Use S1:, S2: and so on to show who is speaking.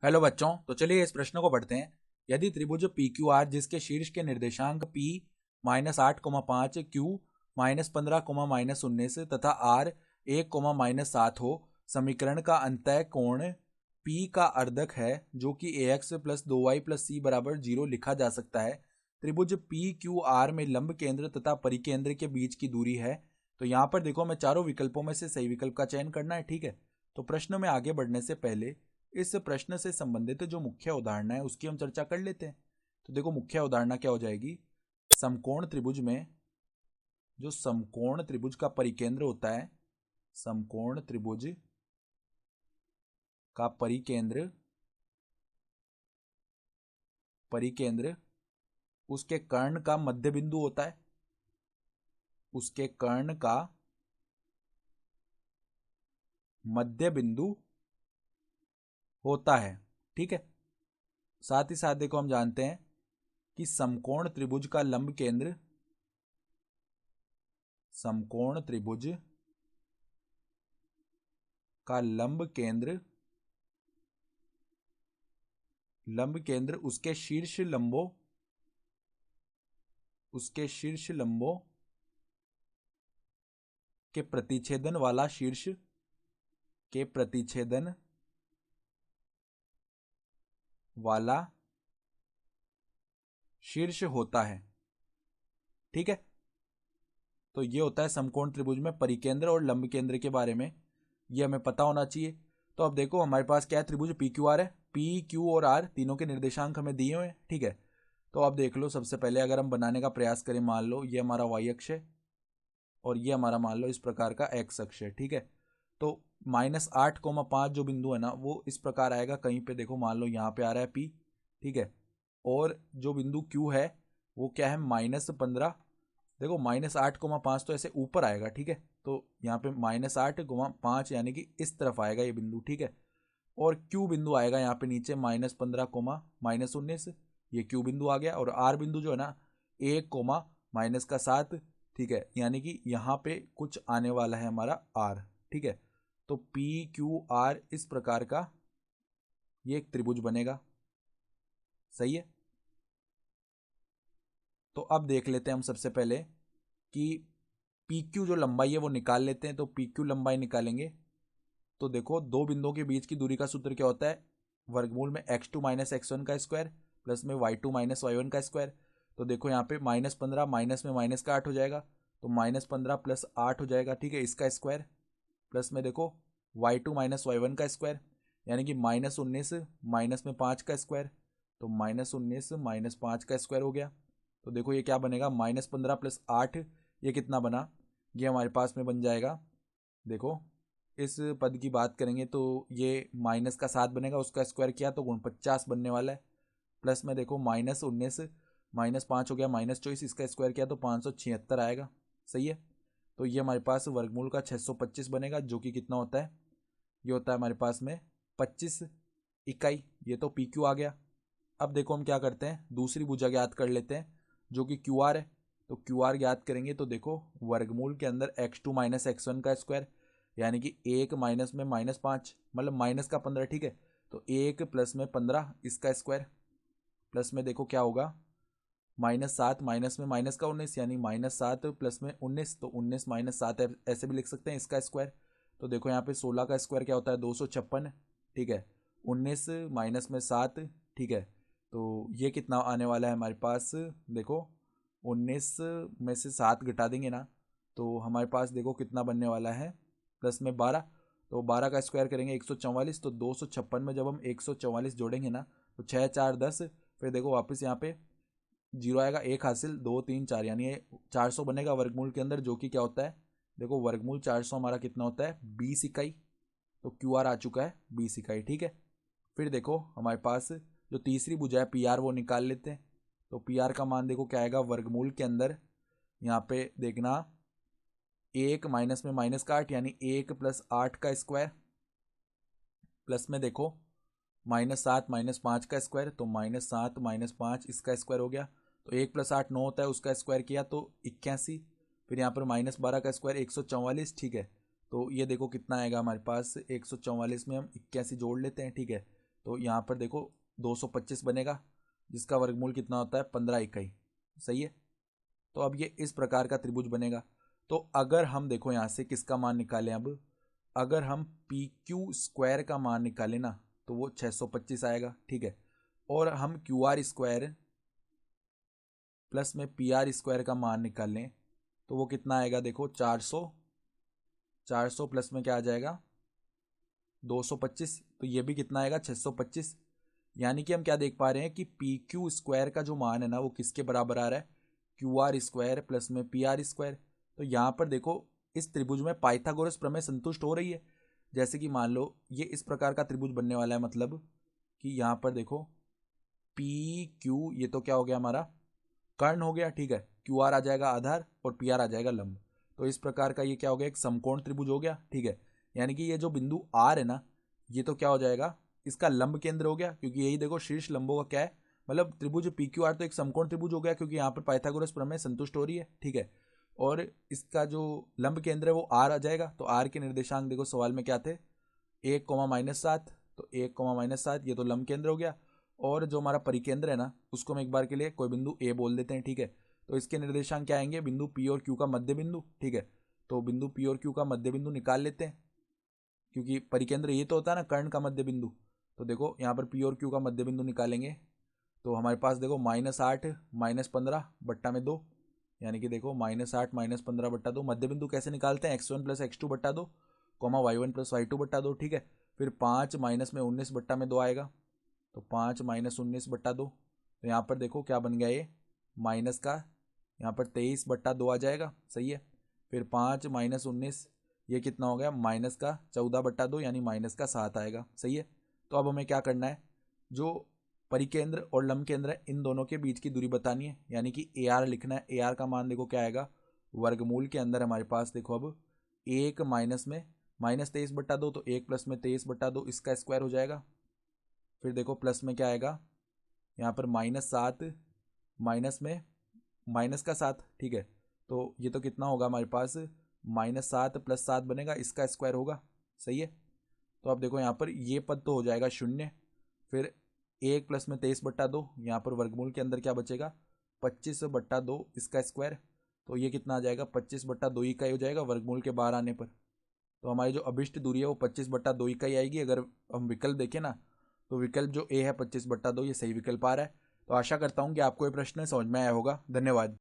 S1: Hello बच्चों, तो चलिए इस प्रश्न को पढ़ते हैं। यदि त्रिभुज पी क्यू आर जिसके शीर्ष के निर्देशांक p -8,5 q -15, -19 तथा r 1, -7 हो, समीकरण का अंतः कोण p का अर्धक है जो कि ax + 2y + c = 0 लिखा जा सकता है। त्रिभुज पी क्यू आर में लंब केंद्र तथा परिकेंद्र के बीच की दूरी है। तो यहाँ पर देखो, हमें चारों विकल्पों में से सही विकल्प का चयन करना है। ठीक है, तो प्रश्न में आगे बढ़ने से पहले इस प्रश्न से संबंधित जो मुख्य उदाहरण है उसकी हम चर्चा कर लेते हैं। तो देखो, मुख्य उदाहरण क्या हो जाएगी। समकोण त्रिभुज में जो समकोण त्रिभुज का परिकेंद्र होता है, समकोण त्रिभुज का परिकेंद्र परिकेंद्र उसके कर्ण का मध्य बिंदु होता है, उसके कर्ण का मध्य बिंदु होता है। ठीक है, साथ ही साथ देखो, हम जानते हैं कि समकोण त्रिभुज का लंब केंद्र समकोण त्रिभुज का लंब केंद्र उसके शीर्ष लंबों के प्रतिच्छेदन वाला शीर्ष होता है। ठीक है, तो ये होता है समकोण त्रिभुज में परिकेंद्र और लंब केंद्र के बारे में, ये हमें पता होना चाहिए। तो अब देखो, हमारे पास क्या है, त्रिभुज पी क्यू आर है। पी क्यू और आर तीनों के निर्देशांक हमें दिए हुए हैं। ठीक है, तो अब देख लो, सबसे पहले अगर हम बनाने का प्रयास करें, मान लो ये हमारा वाई अक्ष है और ये हमारा मान लो इस प्रकार का एक्स अक्ष है। ठीक है, तो -8,5 जो बिंदु है ना, वो इस प्रकार आएगा। कहीं पे देखो, मान लो यहाँ पे आ रहा है पी। ठीक है, और जो बिंदु क्यू है वो क्या है, -15। देखो, -8,5 तो ऐसे ऊपर आएगा। ठीक है, तो यहाँ पे -8,5 यानी कि इस तरफ आएगा ये बिंदु। ठीक है, और क्यू बिंदु आएगा यहाँ पे नीचे -15, -19, ये क्यू बिंदु आ गया। और आर बिंदु जो है ना, 1, -7। ठीक है, यानी कि यहाँ पे कुछ आने वाला है हमारा आर। ठीक है, तो पी क्यू आर इस प्रकार का ये एक त्रिभुज बनेगा। सही है, तो अब देख लेते हैं हम सबसे पहले कि पी क्यू जो लंबाई है वो निकाल लेते हैं। तो पी क्यू लंबाई निकालेंगे तो देखो, दो बिंदुओं के बीच की दूरी का सूत्र क्या होता है, वर्गमूल में x2 - x1 का स्क्वायर प्लस में y2 - y1 का स्क्वायर। तो देखो, यहाँ पे -15 माइनस में माइनस का 8 हो जाएगा, तो -15 + 8 हो जाएगा। ठीक है, इसका स्क्वायर प्लस में देखो y2 - y1 का स्क्वायर, यानी कि -19 माइनस में 5 का स्क्वायर, तो -19 - 5 का स्क्वायर हो गया। तो देखो, ये क्या बनेगा, -15 + 8, ये कितना बना, ये हमारे पास में बन जाएगा। देखो, इस पद की बात करेंगे तो ये -7 बनेगा, उसका स्क्वायर किया तो 49 बनने वाला है। प्लस में देखो, -19 -5 हो गया, -24, इसका स्क्वायर किया तो 576 आएगा। सही है, तो ये हमारे पास वर्गमूल का 625 बनेगा, जो कि कितना होता है, ये होता है हमारे पास में 25 इकाई। ये तो पी क्यू आ गया। अब देखो, हम क्या करते हैं, दूसरी भुजा ज्ञात कर लेते हैं जो कि क्यू आर है। तो क्यू आर ज्ञात करेंगे तो देखो, वर्गमूल के अंदर x2 - x1 का स्क्वायर, यानी कि 1 माइनस में -5, मतलब माइनस का 15। ठीक है, तो 1 प्लस में 15 इसका स्क्वायर, प्लस में देखो क्या होगा, -7 माइनस में माइनस का 19, यानी -7 प्लस में 19, तो 19 - 7 ऐसे भी लिख सकते हैं, इसका स्क्वायर। तो देखो, यहाँ पे 16 का स्क्वायर क्या होता है, 256। ठीक है, 19 माइनस में 7। ठीक है, तो ये कितना आने वाला है हमारे पास, देखो 19 में से 7 घटा देंगे ना, तो हमारे पास देखो कितना बनने वाला है, प्लस में 12। तो 12 का स्क्वायर करेंगे 144, तो 256 में जब हम 144 जोड़ेंगे ना, तो 6 4 10, फिर देखो वापस यहाँ पे जीरो आएगा, एक हासिल, 2 3 4, यानी ये 400 बनेगा वर्गमूल के अंदर, जो कि क्या होता है, देखो वर्गमूल 400 हमारा कितना होता है, 20 इकाई। तो क्यू आर आ चुका है 20 इकाई। ठीक है, फिर देखो हमारे पास जो तीसरी भुजा है पी आर, वो निकाल लेते हैं। तो पी आर का मान देखो क्या आएगा, वर्गमूल के अंदर यहाँ पे देखना 1 माइनस में माइनस का 8, यानी 1 + 8 का स्क्वायर, प्लस में देखो -7 - 5 का स्क्वायर, तो -7 - 5 इसका स्क्वायर हो गया। तो 1 + 8 9 होता है, उसका स्क्वायर किया तो 81। फिर यहाँ पर -12 का स्क्वायर 144। ठीक है, तो ये देखो कितना आएगा हमारे पास, 144 में हम 81 जोड़ लेते हैं। ठीक है, तो यहाँ पर देखो 225 बनेगा, जिसका वर्गमूल कितना होता है 15 इकाई। सही है। तो अब ये इस प्रकार का त्रिभुज बनेगा। तो अगर हम देखो यहाँ से किसका मान निकालें, अब अगर हम पी क्यू स्क्वायर का मान निकालें ना तो वो 625 आएगा। ठीक है। और हम क्यू आर स्क्वायर प्लस में पी आर स्क्वायर का मान निकालें तो वो कितना आएगा, देखो 400 प्लस में क्या आ जाएगा 225, तो ये भी कितना आएगा 625। यानी कि हम क्या देख पा रहे हैं कि पी क्यू स्क्वायर का जो मान है ना वो किसके बराबर आ रहा है, क्यू आर स्क्वायर प्लस में पी आर स्क्वायर। तो यहाँ पर देखो इस त्रिभुज में पाइथागोरस प्रमेय संतुष्ट हो रही है। जैसे कि मान लो ये इस प्रकार का त्रिभुज बनने वाला है, मतलब कि यहाँ पर देखो पी क्यू, ये तो क्या हो गया हमारा कर्ण हो गया। ठीक है। क्यू आर आ जाएगा आधार और पी आर आ जाएगा लंब। तो इस प्रकार का ये क्या हो गया, एक समकोण त्रिभुज हो गया। ठीक है। यानी कि ये जो बिंदु आर है ना ये तो क्या हो जाएगा, इसका लंब केंद्र हो गया, क्योंकि यही देखो शीर्ष लंबों का क्या है, मतलब त्रिभुज पी क्यू आर तो एक समकोण त्रिभुज हो गया, क्योंकि यहाँ पर पाइथागोरस प्रमेय संतुष्ट हो रही है। ठीक है। और इसका जो लंब केंद्र है वो आर आ जाएगा। तो आर के निर्देशांक देखो सवाल में क्या थे, 1,-7। तो 1,-7 ये तो लंब केंद्र हो गया। और जो हमारा परिकेंद्र है ना उसको हम एक बार के लिए कोई बिंदु ए बोल देते हैं। ठीक है। तो इसके निर्देशांक क्या आएंगे, बिंदु पी और क्यू का मध्य बिंदु। ठीक है। तो बिंदु पी और क्यू का मध्य बिंदु निकाल लेते हैं, क्योंकि परिकेंद्र ये तो होता है ना कर्ण का मध्य बिंदु। तो देखो यहाँ पर पी और क्यू का मध्य बिंदु निकालेंगे तो हमारे पास देखो -8 -15 बट्टा में 2, यानी कि देखो -8 -15 बट्टा 2। मध्य बिंदु कैसे निकालते हैं, x1 + x2 बट्टा 2, y1 + y2 बट्टा 2। ठीक है। फिर 5 -19 बट्टा में 2 आएगा, तो 5 -19 बट्टा 2। तो यहाँ पर देखो क्या बन गया, ये माइनस का यहाँ पर 23 बट्टा 2 आ जाएगा। सही है। फिर 5 -19 ये कितना हो गया, माइनस का 14 बट्टा 2, यानी -7 आएगा। सही है। तो अब हमें क्या करना है, जो परिकेंद्र और लंब केंद्र है इन दोनों के बीच की दूरी बतानी है, यानी कि ए आर लिखना है। ए आर का मान देखो क्या आएगा, वर्गमूल के अंदर हमारे पास देखो अब 1 माइनस में -23 बट्टा 2, तो 1 प्लस में 23 बट्टा 2 इसका स्क्वायर हो जाएगा। फिर देखो प्लस में क्या आएगा, यहाँ पर -7 माइनस में माइनस का 7। ठीक है। तो ये तो कितना होगा हमारे पास, -7 + 7 बनेगा, इसका स्क्वायर होगा। सही है। तो अब देखो यहाँ पर ये पद तो हो जाएगा 0। फिर 1 प्लस में 23 बट्टा 2, यहाँ पर वर्गमूल के अंदर क्या बचेगा 25 बट्टा 2 इसका स्क्वायर। तो ये कितना आ जाएगा 25 बट्टा 2 इकाई हो जाएगा वर्गमूल के बाहर आने पर। तो हमारी जो अभिष्ट दूरी है वो 25 बट्टा 2 इकाई आएगी। अगर हम विकल्प देखें ना तो विकल्प जो ए है 25 बट्टा 2 ये सही विकल्प आ रहा है। तो आशा करता हूँ कि आपको ये प्रश्न समझ में आया होगा। धन्यवाद।